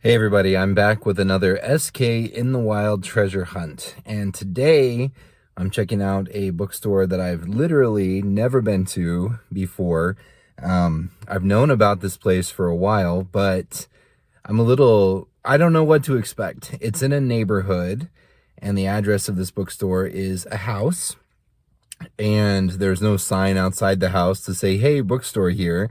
Hey everybody, I'm back with another SK in the Wild treasure hunt. And today I'm checking out a bookstore that I've literally never been to before. I've known about this place for a while, but I don't know what to expect. It's in a neighborhood, and the address of this bookstore is a house. And there's no sign outside the house to say, hey, bookstore here.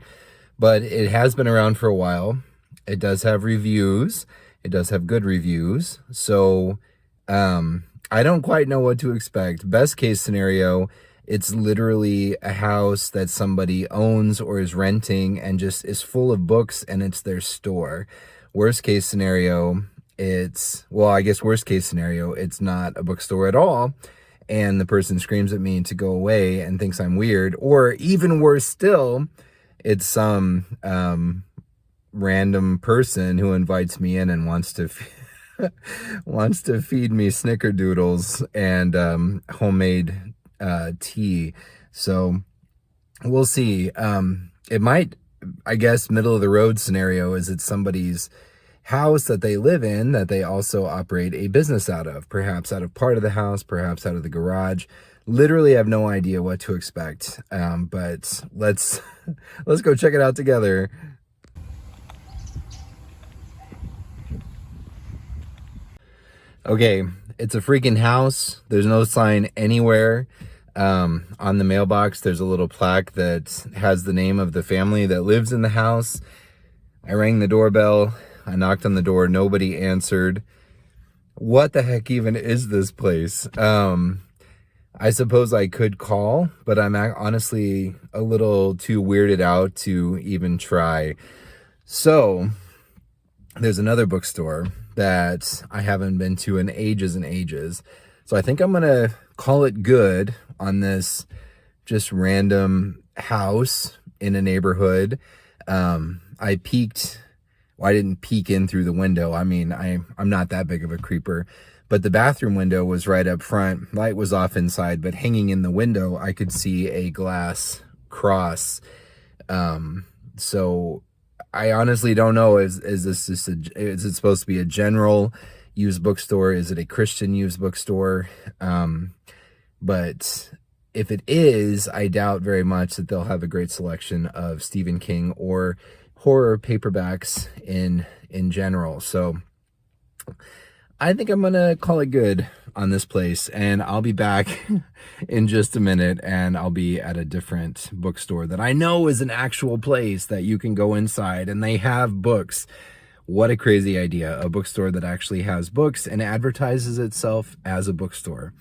But it has been around for a while. It does have reviews. It does have good reviews. So I don't quite know what to expect. Best case scenario, it's literally a house that somebody owns or is renting and just is full of books and it's their store. Worst case scenario, worst case scenario, it's not a bookstore at all. And the person screams at me to go away and thinks I'm weird. Or even worse still, it's some random person who invites me in and wants to feed me snickerdoodles and homemade tea. So we'll see. It might, I guess, middle of the road scenario is it's somebody's house that they live in that they also operate a business out of, perhaps out of part of the house, perhaps out of the garage. Literally have no idea what to expect, but let's go check it out together. Okay, it's a freaking house. There's no sign anywhere. On the mailbox, there's a little plaque that has the name of the family that lives in the house. I rang the doorbell. I knocked on the door. Nobody answered. What the heck even is this place? I suppose I could call, but I'm honestly a little too weirded out to even try. So there's another bookstore that I haven't been to in ages and ages. So I think I'm going to call it good on this just random house in a neighborhood. I didn't peek in through the window. I mean, I'm not that big of a creeper, but the bathroom window was right up front. Light was off inside, but hanging in the window, I could see a glass cross. So I honestly don't know. Is it supposed to be a general used bookstore? Is it a Christian used bookstore? But if it is, I doubt very much that they'll have a great selection of Stephen King or horror paperbacks in general. So I think I'm gonna call it good on this place, and I'll be back in just a minute, and I'll be at a different bookstore that I know is an actual place that you can go inside and they have books. What a crazy idea, a bookstore that actually has books and advertises itself as a bookstore.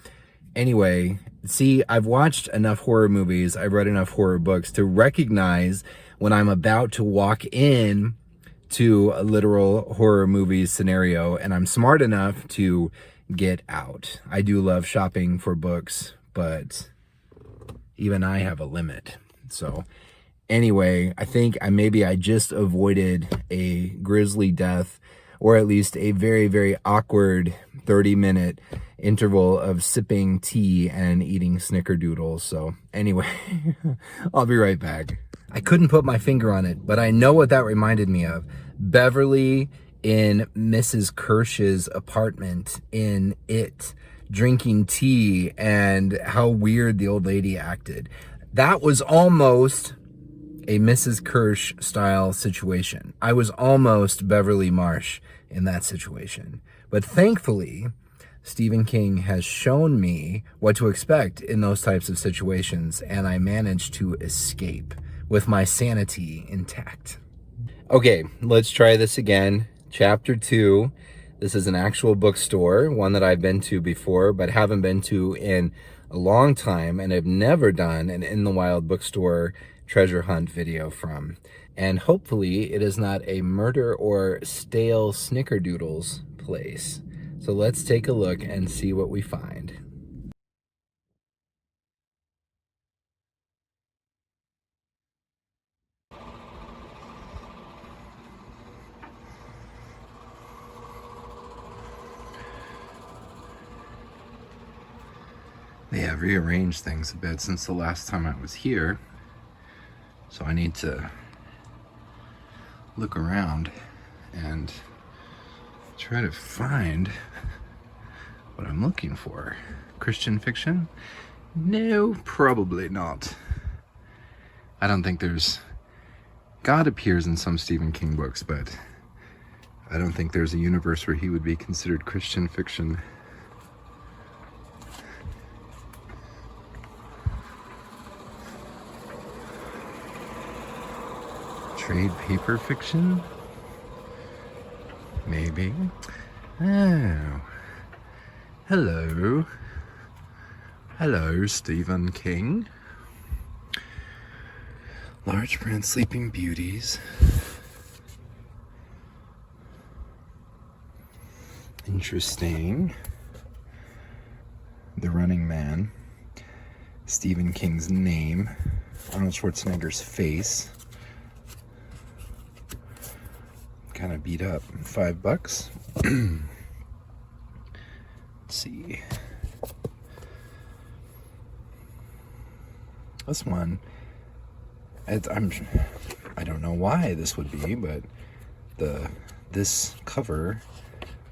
Anyway, see, I've watched enough horror movies, I've read enough horror books to recognize when I'm about to walk in to a literal horror movie scenario, and I'm smart enough to get out. I do love shopping for books, but even I have a limit. So anyway, I think I just avoided a grisly death, or at least a very, very awkward 30-minute interval of sipping tea and eating snickerdoodles. So anyway, I'll be right back. I couldn't put my finger on it, but I know what that reminded me of. Beverly in Mrs. Kirsch's apartment in It, drinking tea, and how weird the old lady acted. That was almost a Mrs. Kirsch style situation. I was almost Beverly Marsh in that situation. But thankfully, Stephen King has shown me what to expect in those types of situations, and I managed to escape with my sanity intact. Okay, let's try this again. Chapter 2. This is an actual bookstore, one that I've been to before, but haven't been to in a long time, and have never done an In the Wild bookstore treasure hunt video from. And hopefully it is not a murder or stale snickerdoodles place. So let's take a look and see what we find. They have rearranged things a bit since the last time I was here, so I need to look around and try to find what I'm looking for. Christian fiction? No, probably not. I don't think there's... God appears in some Stephen King books, but I don't think there's a universe where he would be considered Christian fiction. Trade paper fiction? Maybe. Oh. Hello. Hello, Stephen King. Large print Sleeping Beauties. Interesting. The Running Man. Stephen King's name. Arnold Schwarzenegger's face. Kind of beat up. $5. Let's see. This one, I don't know why this would be, but this cover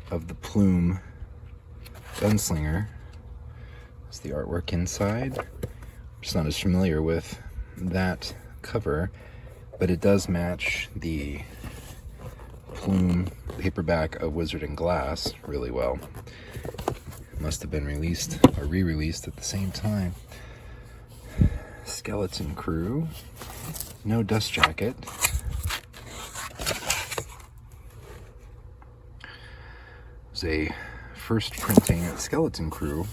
of the Plume Gunslinger is the artwork inside. I'm just not as familiar with that cover, but it does match the Plume paperback of Wizard and Glass really well. It must have been released or re-released at the same time. Skeleton Crew. No dust jacket. It was a first printing at Skeleton Crew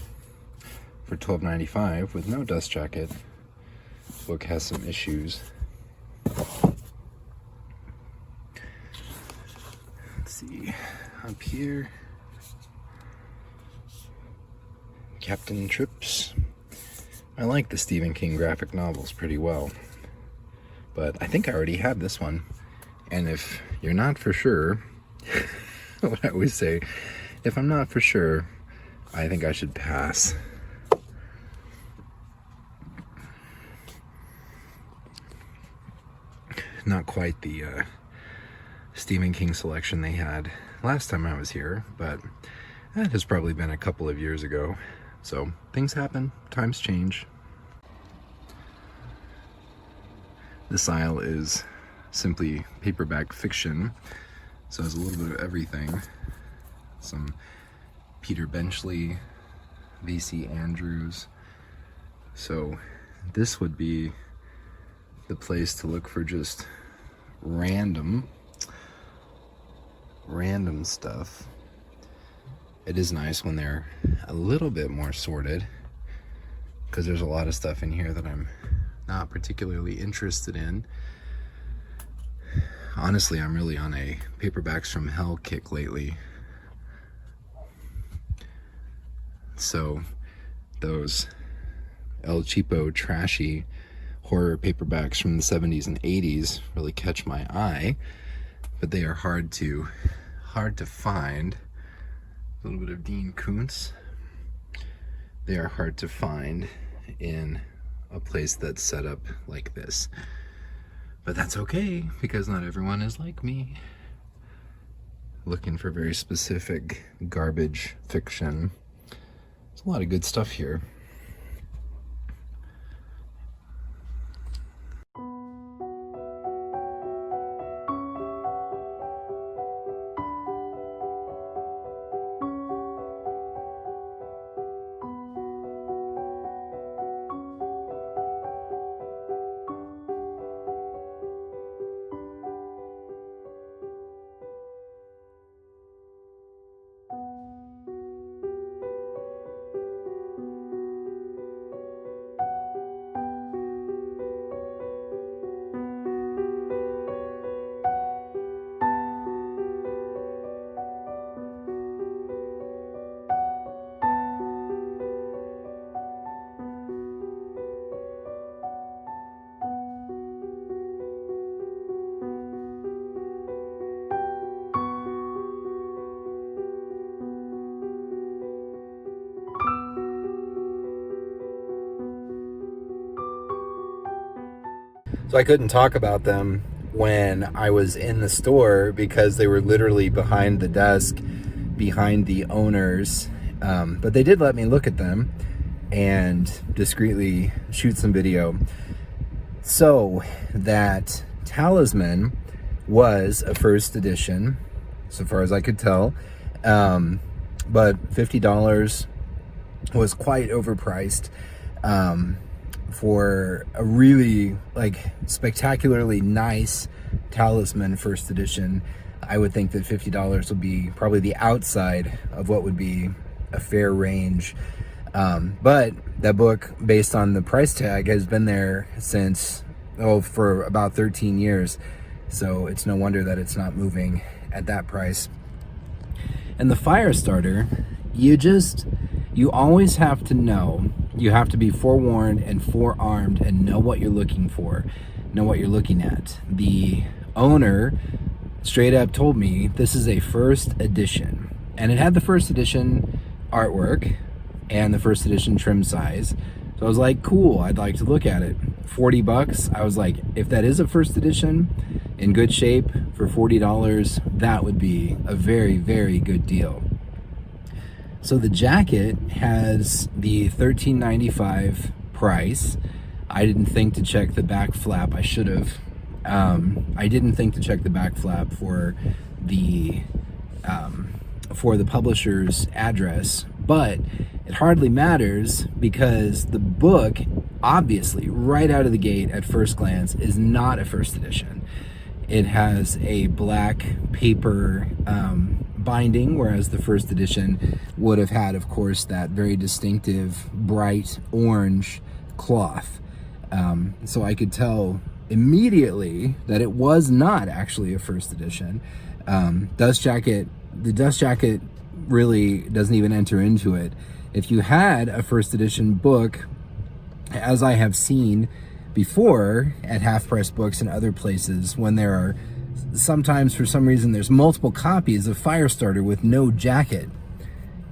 for $12.95 with no dust jacket. The book has some issues. Let's see, up here, Captain Trips. I like the Stephen King graphic novels pretty well, but I think I already have this one. And if you're not for sure, what I always say, if I'm not for sure, I think I should pass. Not quite the Stephen King selection they had last time I was here, but that has probably been a couple of years ago. So things happen, times change. This aisle is simply paperback fiction, so there's a little bit of everything. Some Peter Benchley, V.C. Andrews. So this would be the place to look for just random stuff. It is nice when they're a little bit more sorted, because there's a lot of stuff in here that I'm not particularly interested in. Honestly, I'm really on a paperbacks from hell kick lately. So those El Cheapo trashy horror paperbacks from the 70s and 80s really catch my eye, but they are hard to find. A little bit of Dean Koontz. They are hard to find in a place that's set up like this. But that's okay, because not everyone is like me, looking for very specific garbage fiction. There's a lot of good stuff here. So I couldn't talk about them when I was in the store because they were literally behind the desk behind the owners, but they did let me look at them and discreetly shoot some video. So that Talisman was a first edition, so far as I could tell, but $50 was quite overpriced for a really spectacularly nice Talisman first edition. I would think that $50 would be probably the outside of what would be a fair range. But that book, based on the price tag, has been there since, for about 13 years. So it's no wonder that it's not moving at that price. And the Firestarter, you always have to know, you have to be forewarned and forearmed and know what you're looking for, know what you're looking at. The owner straight up told me this is a first edition, and it had the first edition artwork and the first edition trim size. So I was like, cool, I'd like to look at it. $40. I was like, if that is a first edition in good shape for $40, that would be a very, very good deal. So the jacket has the $13.95 price. I didn't think to check the back flap. I should have. I didn't think to check the back flap for the publisher's address, but it hardly matters because the book, obviously, right out of the gate at first glance, is not a first edition. It has a black paper binding, whereas the first edition would have had, of course, that very distinctive bright orange cloth. So I could tell immediately that it was not actually a first edition. The dust jacket really doesn't even enter into it. If you had a first edition book, as I have seen before at Half Price Books and other places, when there are sometimes, for some reason, there's multiple copies of Firestarter with no jacket,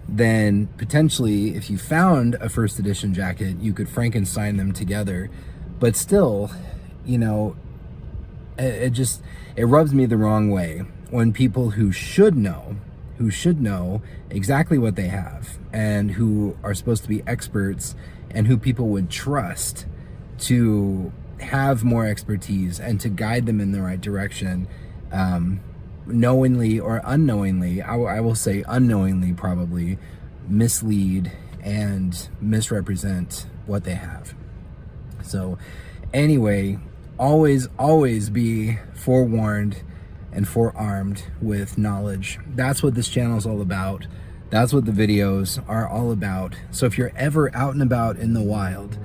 then potentially if you found a first edition jacket, you could Frankenstein them together. But still, it rubs me the wrong way when people who should know exactly what they have and who are supposed to be experts and who people would trust to have more expertise and to guide them in the right direction, knowingly or unknowingly, I will say unknowingly probably, mislead and misrepresent what they have. So anyway, always be forewarned and forearmed with knowledge. That's what this channel is all about. That's what the videos are all about. So if you're ever out and about in the wild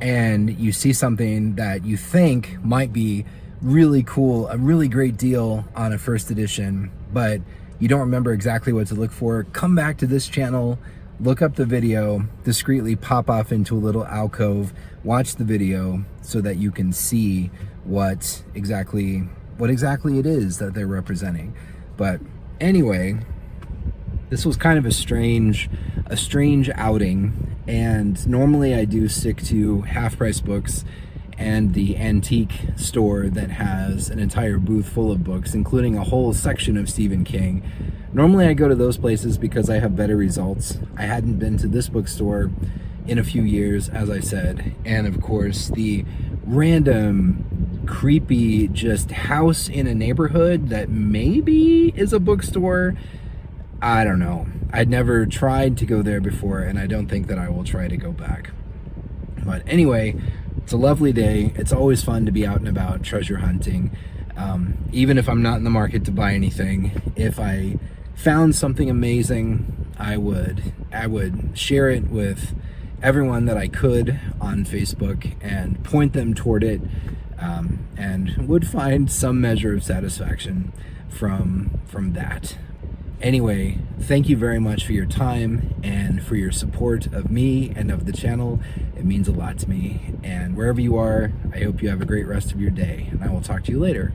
and you see something that you think might be really cool, a really great deal on a first edition, but you don't remember exactly what to look for, come back to this channel, look up the video, discreetly pop off into a little alcove, watch the video so that you can see what exactly it is that they're representing. But anyway, this was kind of a strange outing, and normally I do stick to Half Price Books and the antique store that has an entire booth full of books, including a whole section of Stephen King. Normally I go to those places because I have better results. I hadn't been to this bookstore in a few years, as I said, and of course the random creepy just house in a neighborhood that maybe is a bookstore, I don't know. I'd never tried to go there before, and I don't think that I will try to go back. But anyway, it's a lovely day. It's always fun to be out and about treasure hunting. Even if I'm not in the market to buy anything, if I found something amazing, I would share it with everyone that I could on Facebook and point them toward it, and would find some measure of satisfaction from that. Anyway, thank you very much for your time and for your support of me and of the channel. It means a lot to me. And wherever you are, I hope you have a great rest of your day, and I will talk to you later.